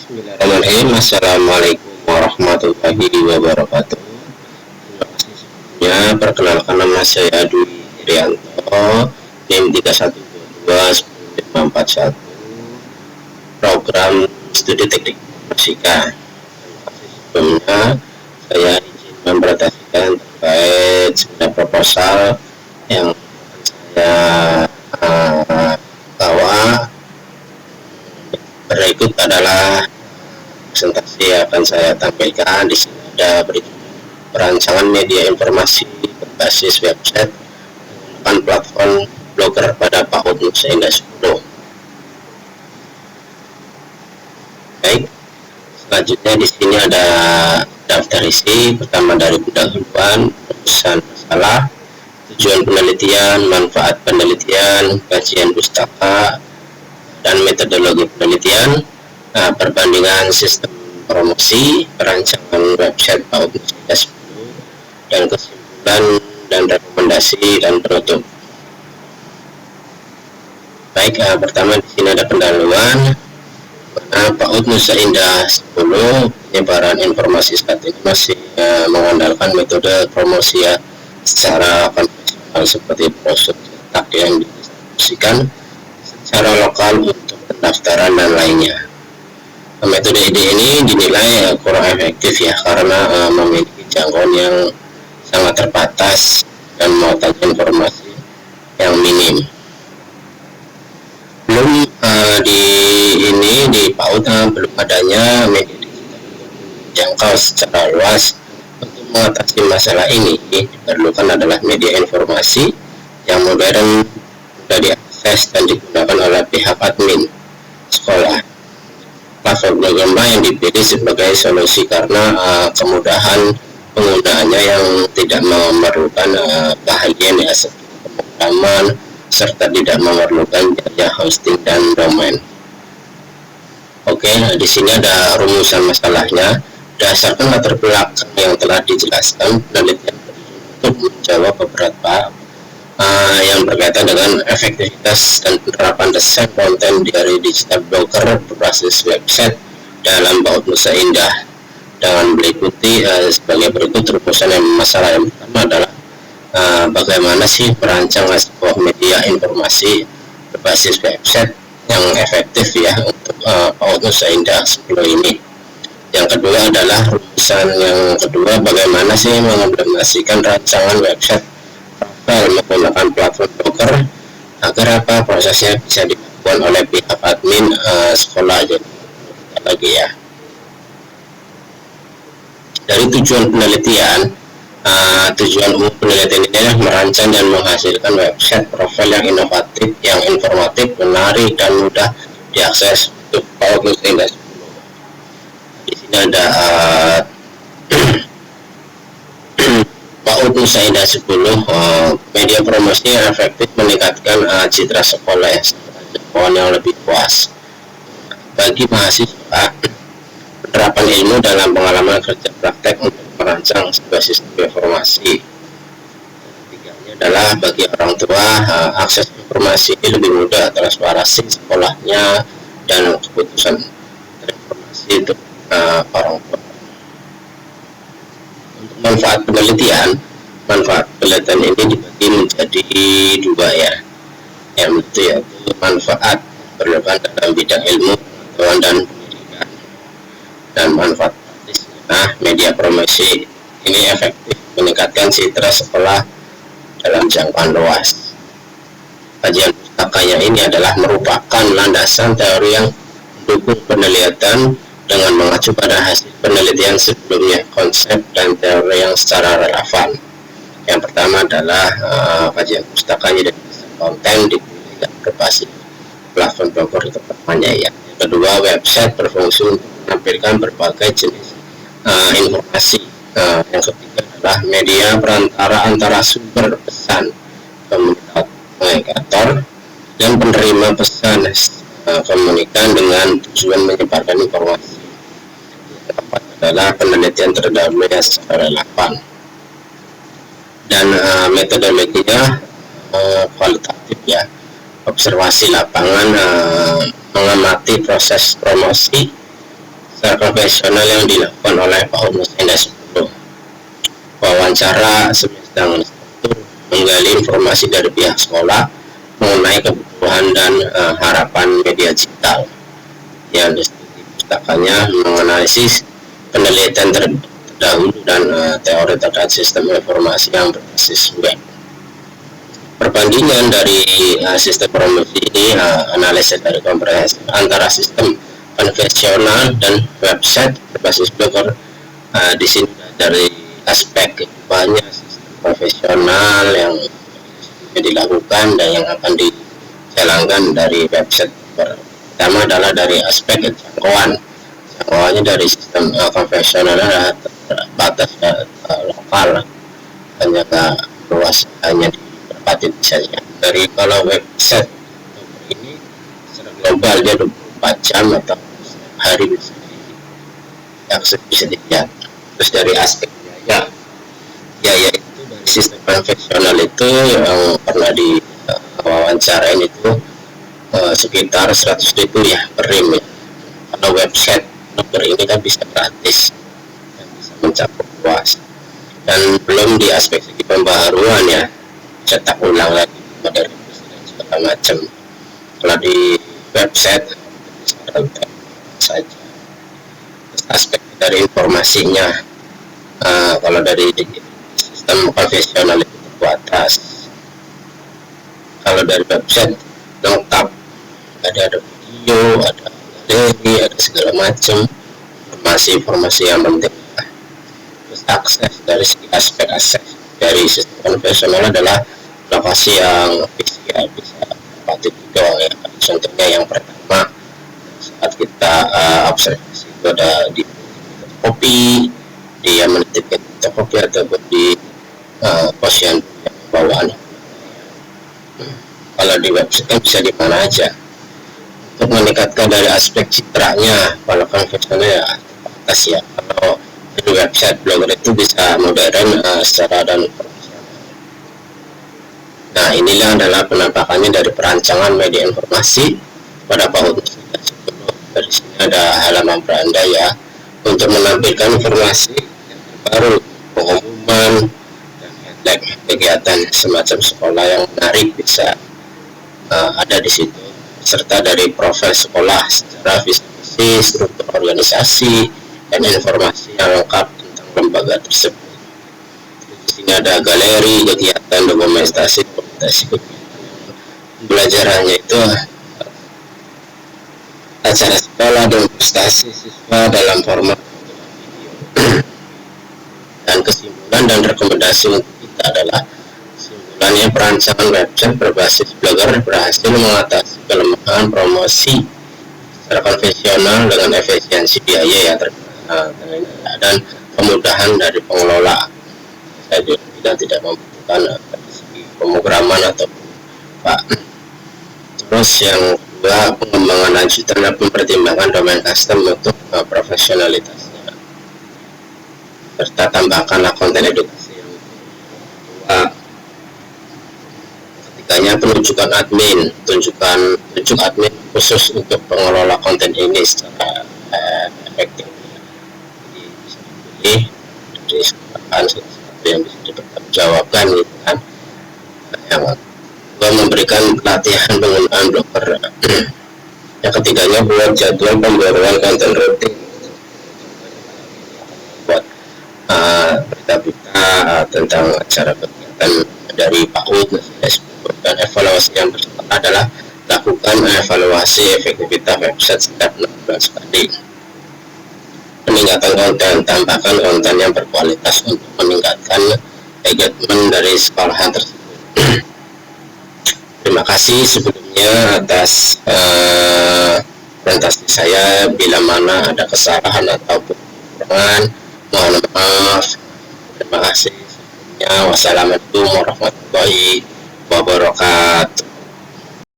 Bismillahirrahmanirrahim. Assalamualaikum warahmatullahi wabarakatuh. Terima kasih sebelumnya. Perkenalkan, nama saya Dwi Irianto, NIM 3122 program studi teknik informatika. Terima kasih sebelumnya. Saya izin mempresentasikan terkait sebuah proposal yang saya bawa. Berikut adalah presentasi yang akan saya tampilkan. Di sini ada berikut perancangan media informasi berbasis website menggunakan platform blogger pada PAUD Nusa Indah 10. Baik, selanjutnya di sini ada daftar isi. Pertama dari pendahuluan, rumusan masalah, tujuan penelitian, manfaat penelitian, kajian pustaka, dan metodologi penelitian, perbandingan sistem promosi, perancangan website PAUD Nusa Indah 10, dan kesimpulan dan rekomendasi dan penutup. Baik, pertama di sini ada pendahuluan. PAUD Nusa Indah 10 penyebaran informasi saat ini masih mengandalkan metode promosi secara konvensional seperti brosur cetak yang didistribusikan secara lokal untuk pendaftaran dan lainnya. Metode ini dinilai kurang efektif ya, karena memiliki jangkauan yang sangat terbatas dan muatan informasi yang minim. Belum di PAUD belum adanya media digital jangkau secara luas. Untuk mengatasi masalah ini diperlukan adalah media informasi yang modern, mudah diakses dan digunakan oleh pihak admin sekolah. Platform blogger yang dipilih sebagai solusi karena kemudahan penggunaannya yang tidak memerlukan keahlian seperti pemrograman, serta tidak memerlukan biaya hosting dan domain. Oke, di sini ada rumusan masalahnya. Berdasarkan latar belakang yang telah dijelaskan, penelitian untuk menjawab beberapa yang berkaitan dengan efektivitas dan penerapan desain konten dari digital blogger berbasis website dalam PAUD Nusa Indah dengan meliputi sebagai berikut rumusan. Yang masalah yang pertama adalah bagaimana sih merancang sebuah media informasi berbasis website yang efektif ya untuk PAUD Nusa Indah 10 ini. Yang kedua adalah rumusan yang kedua, bagaimana sih mengimplementasikan rancangan website menggunakan platform blogger agar prosesnya bisa dilakukan oleh pihak admin sekolah. Jadi lagi ya, dari tujuan penelitian, tujuan umum penelitian ini adalah merancang dan menghasilkan website profil yang inovatif, yang informatif, menarik, dan mudah diakses untuk PAUD Nusa Indah 10. Di sini ada PAUD Nusa Indah 10, media promosi yang efektif meningkatkan citra sekolah yang lebih puas. Bagi mahasiswa, penerapan ilmu dalam pengalaman kerja praktek untuk merancang sebuah sistem informasi. Ketiganya adalah bagi orang tua, akses informasi ini lebih mudah, transparansi sekolahnya, dan keputusan informasi untuk orang tua. Untuk manfaat penelitian ini dibagi menjadi dua ya. Yang itu yaitu manfaat diperlukan dalam bidang ilmu, pengetahuan, dan pendidikan, dan manfaat praktis. Media promosi ini efektif meningkatkan citra sekolah dalam jangkauan luas. Kajian pustakanya ini adalah merupakan landasan teori yang mendukung penelitian dengan mengacu pada hasil penelitian sebelumnya, konsep dan teori yang secara relevan. Yang pertama adalah kajian pustakanya dan konten dipilih berbasis platform blogger tersebutnya ya. Yang kedua, website berfungsi untuk menampilkan berbagai jenis informasi. Yang ketiga adalah media perantara antara sumber pesan, komunikator, dan penerima pesan, komunikan dengan tujuan menyebarkan informasi. Yang keempat adalah penelitian terdahulu yang secara relevan, dan metodologinya kualitatif ya, observasi lapangan, mengamati proses promosi, secara konvensional yang dilakukan oleh PAUD Nusantara 10. Wawancara dengan instruktur, menggali informasi dari pihak sekolah mengenai kebutuhan dan harapan media digital. Yang di pustakanya menganalisis penelitian terdahulu dan teori terkait sistem informasi yang berbasis web. Perbandingan dari sistem promosi ini analisis dari komprehensif antara sistem konvensional dan website berbasis blogger. Di sini dari aspek kehidupannya sistem profesional yang dilakukan dan yang akan dijalankan dari website. Pertama adalah dari aspek jangkauannya dari sistem konvensional terbatas lokal, hanya luas hanya di saja. Dari kalau website ini secara global dia 24 jam atau hari bisa diakses, bisa dilihat. Terus dari aspek biaya itu dari sistem konvensional itu yang pernah diwawancarain itu sekitar 100.000 ya per rim ya. Kalau website blogger ini kan bisa gratis dan bisa mencakup luas, dan belum di aspek segi pembaharuan ya, cetak ulang lagi modernisasi dan segala macam. Kalau di website saja. Terus aspek dari informasinya, kalau dari sistem konvensional itu terbatas. Kalau dari website lengkap, ada video, ada galeri, ada segala macam informasi yang penting. Terus akses dari segi aspek akses dari sistem konvensional adalah lokasi yang bisa dapat juga ya. Contohnya yang pertama saat kita observasi itu ada di kopi, dia menitipkan kopi ataupun di posisian bawaan. Kalau di website kan bisa di mana aja. Untuk meningkatkan dari aspek citranya, kalau konvensional ya terbatas ya. Kalau di website blogger itu bisa modern secara dan profesional. Nah, inilah adalah penampakannya dari perancangan media informasi pada PAUD Nusantara 10. Dari sini ada halaman beranda ya, untuk menampilkan informasi yang terbaru, pengumuman dan headline kegiatan semacam sekolah yang menarik bisa ada di situ, serta dari profil sekolah secara visi, struktur organisasi, dan informasi yang lengkap tentang lembaga tersebut. Di sini ada galeri, kegiatan, dokumentasi pembelajarannya itu acara sekolah dan prestasi siswa dalam format video. Dan kesimpulan dan rekomendasi untuk kita adalah kesimpulannya, perancangan website berbasis blogger berhasil mengatasi kelemahan promosi secara konvensional dengan efisiensi biaya yang dan kemudahan dari pengelola. Saya juga tidak membutuhkan segi pemrograman atau terus yang kedua, pengembangan lanjutan dan mempertimbangkan domain custom untuk profesionalitasnya, serta tambahkanlah konten edukasi yang kedua. Ketiganya, penunjukan admin, tunjuk admin khusus untuk pengelola konten ini secara efektif. Jadi bisa dipilih dari sesuatu yang bisa dipertanggungjawabkan gitu kan. Yang kedua, memberikan pelatihan penggunaan blogger. Yang ketiganya, buat jadwal pembaruan konten rutin, buat berita-berita tentang acara kegiatan dari PAUD. Dan evaluasi yang bersangkutan adalah lakukan evaluasi efektivitas website setiap 6 bulan sekali. Peningkatan konten, tambahkan konten yang berkualitas untuk meningkatkan engagement dari sekolahan tersebut. Terima kasih sebelumnya atas presentasi saya. Bila mana ada kesalahan atau kekurangan, mohon maaf. Terima kasih sebelumnya. Wassalamualaikum warahmatullahi wabarakatuh.